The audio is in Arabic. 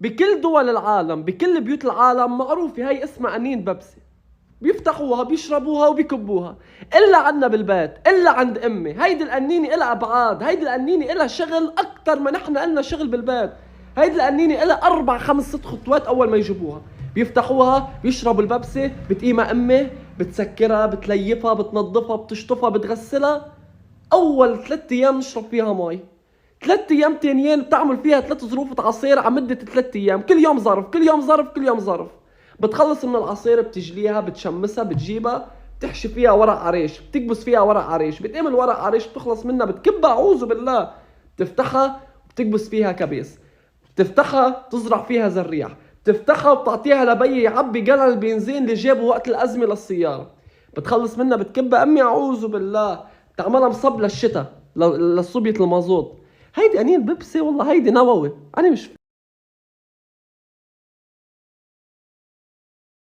بكل دول العالم بكل بيوت العالم معروفة هاي اسمها قنين بيبسي. بيفتحوها بيشربوها وبيكبوها. إلا عنا بالبيت، إلا عند أمي. هيدي القنينة إلها أبعاد، هيدي القنينة إلها شغل أكتر ما نحن إلنا شغل بالبيت. هيدي القنينة إلها 4 5 6 خطوات أول ما يجيبوها. بيفتحوها بيشربوا البيبسي، بتقيمها أمي، بتسكرها، بتليفها، بتنظفها، بتشطفها، بتغسلها. أول 3 أيام نشرب فيها مي. 3 أيام تانيين بتعمل فيها 3 ظروف عصير على مدة 3 أيام، كل يوم ظرف كل يوم ظرف كل يوم ظرف. بتخلص من العصير بتجليها، بتشمسها، بتجيبها، بتحشي فيها ورق عريش، بتكبس فيها ورق عريش، بتقيم الورق عريش بتخلص منها، بتكبها أعوذ بالله، بتفتحها بتكبس فيها كبيس، بتفتحها تزرع فيها زريح، بتفتحها وبتعطيها لبي يعبي قلل البنزين اللي جابه وقت الأزمة للسيارة. بتخلص منها بتكبها أمي أعوذ بالله، بتعملها مصب للشتاء لصوبية المازوت. هيدي قنين بيبسي والله، هيدي نووي. أنا مش